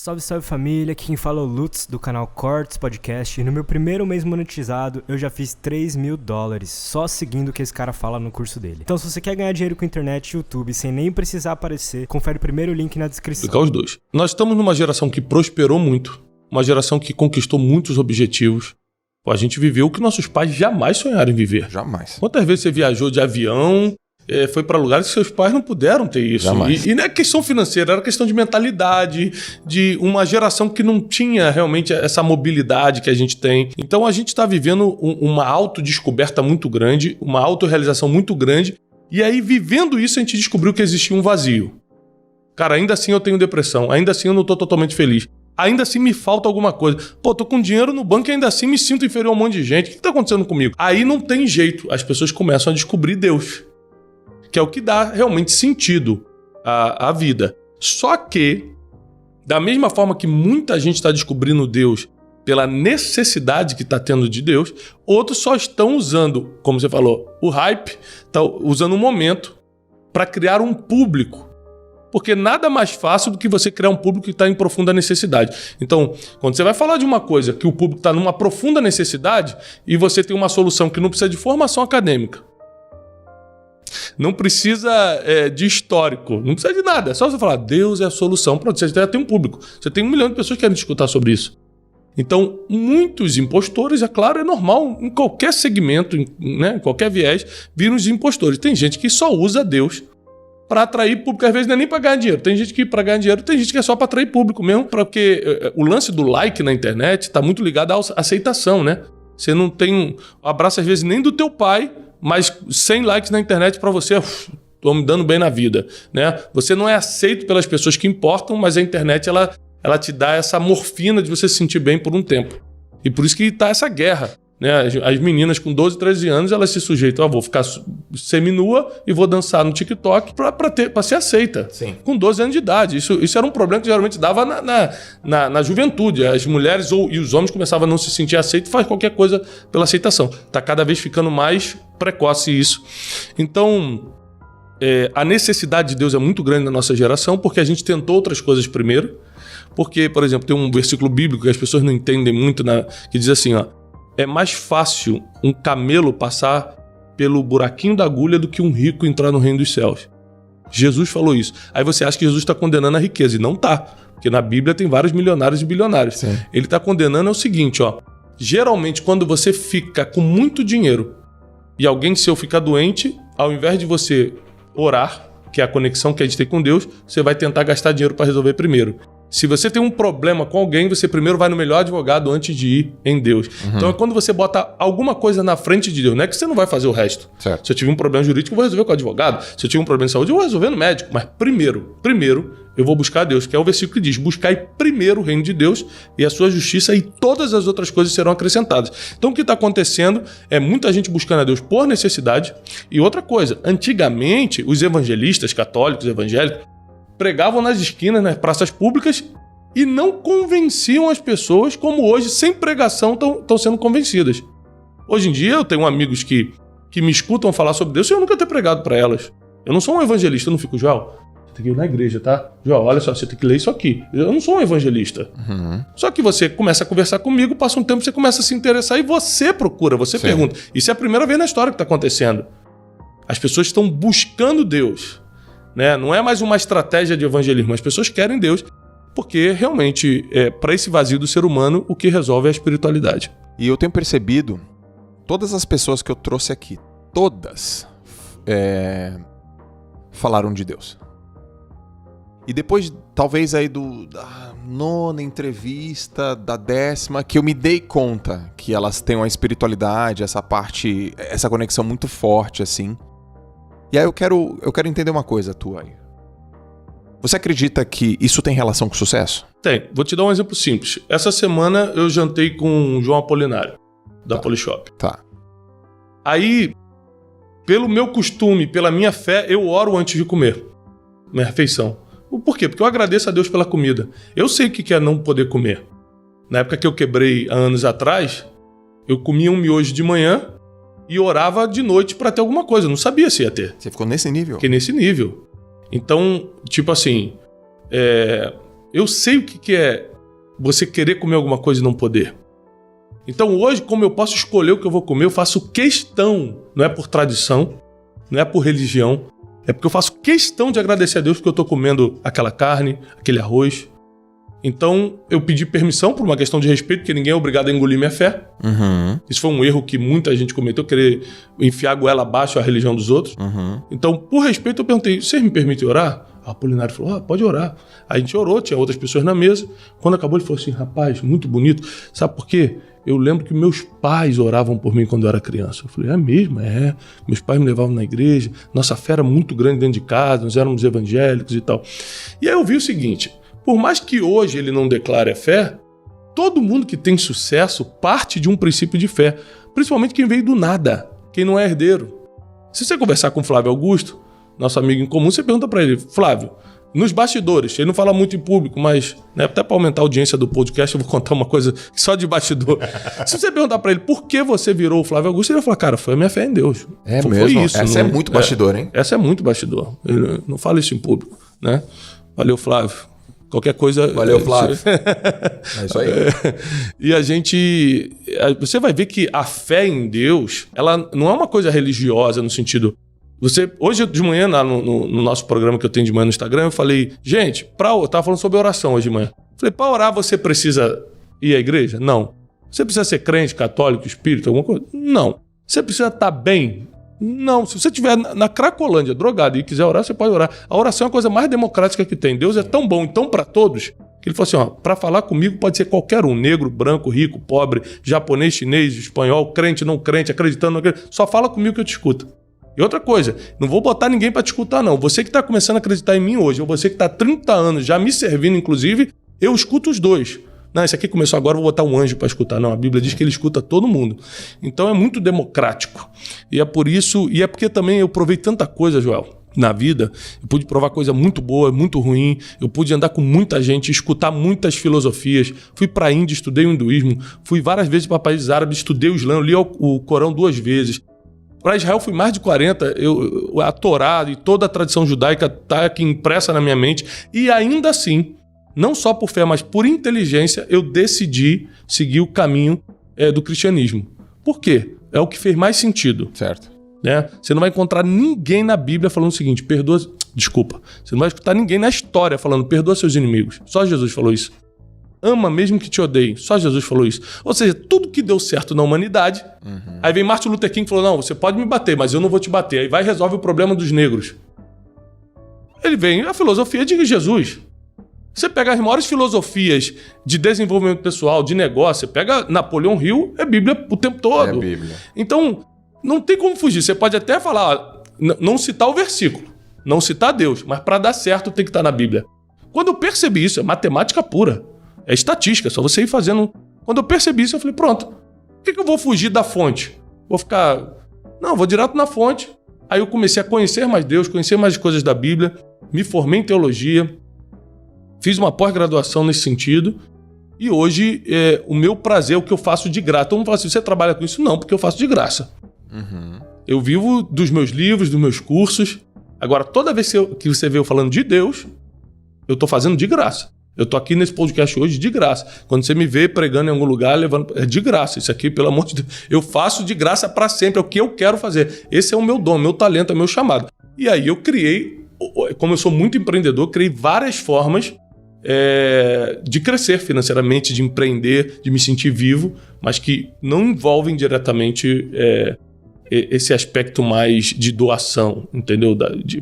Salve, salve família, aqui quem fala é o Lutz do canal Cortes Podcast e no meu primeiro mês monetizado eu já fiz $3.000 só seguindo o que esse cara fala no curso dele. Então se você quer ganhar dinheiro com internet e YouTube sem nem precisar aparecer, confere o primeiro link na descrição. Explicar os dois. Nós estamos numa geração que prosperou muito, uma geração que conquistou muitos objetivos. A gente viveu o que nossos pais jamais sonharam em viver. Jamais. Quantas vezes você viajou de avião, foi para lugares que seus pais não puderam ter isso? Jamais. E não é questão financeira, era questão de mentalidade, de uma geração que não tinha realmente essa mobilidade que a gente tem. Então a gente está vivendo uma autodescoberta muito grande, uma autorrealização muito grande. E aí, vivendo isso, a gente descobriu que existia um vazio. Cara, ainda assim eu tenho depressão, ainda assim eu não estou totalmente feliz. Ainda assim me falta alguma coisa. Pô, tô com dinheiro no banco e ainda assim me sinto inferior a um monte de gente. O que tá acontecendo comigo? Aí não tem jeito. As pessoas começam a descobrir Deus, que é o que dá realmente sentido à vida. Só que, da mesma forma que muita gente está descobrindo Deus pela necessidade que está tendo de Deus, outros só estão usando, como você falou, o hype, tá usando um momento para criar um público. Porque nada mais fácil do que você criar um público que está em profunda necessidade. Então, quando você vai falar de uma coisa que o público está numa profunda necessidade e você tem uma solução que não precisa de formação acadêmica, não precisa de histórico, não precisa de nada. É só você falar, Deus é a solução. Pronto, você já tem um público. Você tem 1 milhão de pessoas que querem escutar sobre isso. Então, muitos impostores, é claro, é normal, em qualquer segmento, né, em qualquer viés, viram os impostores. Tem gente que só usa Deus para atrair público, às vezes não é nem para ganhar dinheiro. Tem gente que para ganhar dinheiro, tem gente que é só para atrair público mesmo, porque o lance do like na internet está muito ligado à aceitação, né? Você não tem um abraço, às vezes, nem do teu pai, mas 100 likes na internet para você, tô me dando bem na vida, né? Você não é aceito pelas pessoas que importam, mas a internet, ela te dá essa morfina de você se sentir bem por um tempo. E por isso que tá essa guerra. Né? As meninas com 12, 13 anos, elas se sujeitam, vou ficar seminua e vou dançar no TikTok para ser aceita. Sim. Com 12 anos de idade. Isso era um problema que geralmente dava na juventude. As mulheres e os homens começavam a não se sentir aceitos e faz qualquer coisa pela aceitação. Está cada vez ficando mais precoce isso. Então, a necessidade de Deus é muito grande na nossa geração porque a gente tentou outras coisas primeiro. Porque, por exemplo, tem um versículo bíblico que as pessoas não entendem muito, que diz assim, ó, é mais fácil um camelo passar pelo buraquinho da agulha do que um rico entrar no reino dos céus. Jesus falou isso. Aí você acha que Jesus está condenando a riqueza. E não está. Porque na Bíblia tem vários milionários e bilionários. Sim. Ele está condenando o seguinte, ó. Geralmente, quando você fica com muito dinheiro e alguém seu fica doente, ao invés de você orar, que é a conexão que a gente tem com Deus, você vai tentar gastar dinheiro para resolver primeiro. Se você tem um problema com alguém, você primeiro vai no melhor advogado antes de ir em Deus. Uhum. Então é quando você bota alguma coisa na frente de Deus, não é que você não vai fazer o resto. Certo. Se eu tive um problema jurídico, eu vou resolver com o advogado. Se eu tive um problema de saúde, eu vou resolver no médico. Mas primeiro, eu vou buscar Deus, que é o versículo que diz, buscai primeiro o reino de Deus e a sua justiça e todas as outras coisas serão acrescentadas. Então o que está acontecendo é muita gente buscando a Deus por necessidade. E outra coisa, antigamente os evangelistas católicos, evangélicos, pregavam nas esquinas, nas praças públicas e não convenciam as pessoas como hoje, sem pregação, estão sendo convencidas. Hoje em dia eu tenho amigos que me escutam falar sobre Deus sem eu nunca ter pregado para elas. Eu não sou um evangelista, eu não fico, João, você tem que ir na igreja, tá? João, olha só, você tem que ler isso aqui. Eu não sou um evangelista. Uhum. Só que você começa a conversar comigo, passa um tempo, você começa a se interessar e você procura, você pergunta. Isso é a primeira vez na história que está acontecendo. As pessoas estão buscando Deus. Né? Não é mais uma estratégia de evangelismo. As pessoas querem Deus porque realmente, para esse vazio do ser humano, o que resolve é a espiritualidade. E eu tenho percebido, todas as pessoas que eu trouxe aqui, todas falaram de Deus. E depois, talvez aí da 9ª entrevista, da 10ª, que eu me dei conta que elas têm uma espiritualidade, essa parte, essa conexão muito forte, assim. E aí eu quero entender uma coisa tua aí. Você acredita que isso tem relação com sucesso? Tem. Vou te dar um exemplo simples. Essa semana eu jantei com o João Apolinário, da Polishop. Tá. Aí, pelo meu costume, pela minha fé, eu oro antes de comer minha refeição. Por quê? Porque eu agradeço a Deus pela comida. Eu sei o que é não poder comer. Na época que eu quebrei há anos atrás, eu comia um miojo de manhã e orava de noite para ter alguma coisa. Eu não sabia se ia ter. Você ficou nesse nível? Fiquei nesse nível. Então, tipo assim, Eu sei o que é você querer comer alguma coisa e não poder. Então hoje, como eu posso escolher o que eu vou comer, eu faço questão, não é por tradição, não é por religião, é porque eu faço questão de agradecer a Deus porque eu estou comendo aquela carne, aquele arroz. Então eu pedi permissão por uma questão de respeito, porque ninguém é obrigado a engolir minha fé. Isso foi um erro que muita gente cometeu, querer enfiar a goela abaixo a religião dos outros. Então, por respeito, eu perguntei, vocês me permitem orar? O Apolinário falou, pode orar. Aí a gente orou, tinha outras pessoas na mesa. Quando acabou, ele falou assim, rapaz, muito bonito. Sabe por quê? Eu lembro que meus pais oravam por mim quando eu era criança. Eu falei, é mesmo? É. Meus pais me levavam na igreja. Nossa fé era muito grande dentro de casa, nós éramos evangélicos e tal. E aí eu vi o seguinte, por mais que hoje ele não declare a fé, todo mundo que tem sucesso parte de um princípio de fé. Principalmente quem veio do nada, quem não é herdeiro. Se você conversar com o Flávio Augusto, nosso amigo em comum, você pergunta para ele, Flávio, nos bastidores, ele não fala muito em público, mas né, até para aumentar a audiência do podcast, eu vou contar uma coisa só de bastidor. Se você perguntar para ele por que você virou o Flávio Augusto, ele vai falar, cara, foi a minha fé em Deus. É foi mesmo? Isso, essa não, é muito bastidor, hein? Essa é muito bastidor. Ele não fala isso em público, né? Valeu, Flávio. Qualquer coisa... Valeu, Flávio. É isso aí. E a gente... Você vai ver que a fé em Deus, ela não é uma coisa religiosa no sentido... Hoje de manhã, no nosso programa que eu tenho de manhã no Instagram, eu falei, gente, eu tava falando sobre oração hoje de manhã. Falei, para orar você precisa ir à igreja? Não. Você precisa ser crente, católico, espírita, alguma coisa? Não. Você precisa estar bem? Não. Se você estiver na Cracolândia, drogado, e quiser orar, você pode orar. A oração é a coisa mais democrática que tem. Deus é tão bom e tão para todos, que ele falou assim, para falar comigo pode ser qualquer um, negro, branco, rico, pobre, japonês, chinês, espanhol, crente, não crente, acreditando, não acreditando. Só fala comigo que eu te escuto. E outra coisa, não vou botar ninguém para te escutar, não. Você que está começando a acreditar em mim hoje, ou você que está há 30 anos já me servindo, inclusive, eu escuto os dois. Não, esse aqui começou agora, vou botar um anjo para escutar. Não, a Bíblia diz que ele escuta todo mundo. Então é muito democrático. E é por isso, e é porque também eu provei tanta coisa, Joel, na vida. Eu pude provar coisa muito boa, muito ruim. Eu pude andar com muita gente, escutar muitas filosofias. Fui para a Índia, estudei o hinduísmo. Fui várias vezes para países árabes, estudei o Islã, li o Corão 2 vezes. Para Israel fui mais de 40, a Torá e toda a tradição judaica está aqui impressa na minha mente. E ainda assim, não só por fé, mas por inteligência, eu decidi seguir o caminho do cristianismo. Por quê? É o que fez mais sentido. Certo. Né? Você não vai encontrar ninguém na Bíblia falando o seguinte, desculpa, você não vai escutar ninguém na história falando, perdoa seus inimigos. Só Jesus falou isso. Ama mesmo que te odeie. Só Jesus falou isso. Ou seja, tudo que deu certo na humanidade. Aí vem Martin Luther King e falou, não, você pode me bater, mas eu não vou te bater. Aí vai e resolve o problema dos negros. Ele vem, a filosofia de Jesus. Você pega as maiores filosofias de desenvolvimento pessoal, de negócio, você pega Napoleão Hill, é Bíblia o tempo todo. É Bíblia. Então, não tem como fugir. Você pode até falar, não citar o versículo, não citar Deus, mas para dar certo tem que estar na Bíblia. Quando eu percebi isso, é matemática pura. É estatística, só você ir fazendo... Quando eu percebi isso, eu falei, pronto, por que eu vou fugir da fonte? Vou ficar... Não, vou direto na fonte. Aí eu comecei a conhecer mais Deus, conhecer mais coisas da Bíblia, me formei em teologia, fiz uma pós-graduação nesse sentido, e hoje o meu prazer é o que eu faço de graça. Todo mundo fala assim, você trabalha com isso? Não, porque eu faço de graça. Eu vivo dos meus livros, dos meus cursos. Agora, toda vez que você vê eu falando de Deus, eu estou fazendo de graça. Eu tô aqui nesse podcast hoje de graça. Quando você me vê pregando em algum lugar, levando... É de graça. Isso aqui, pelo amor de Deus. Eu faço de graça para sempre. É o que eu quero fazer. Esse é o meu dom, meu talento, é o meu chamado. E aí eu criei, como eu sou muito empreendedor, criei várias formas de crescer financeiramente, de empreender, de me sentir vivo, mas que não envolvem diretamente esse aspecto mais de doação, entendeu? De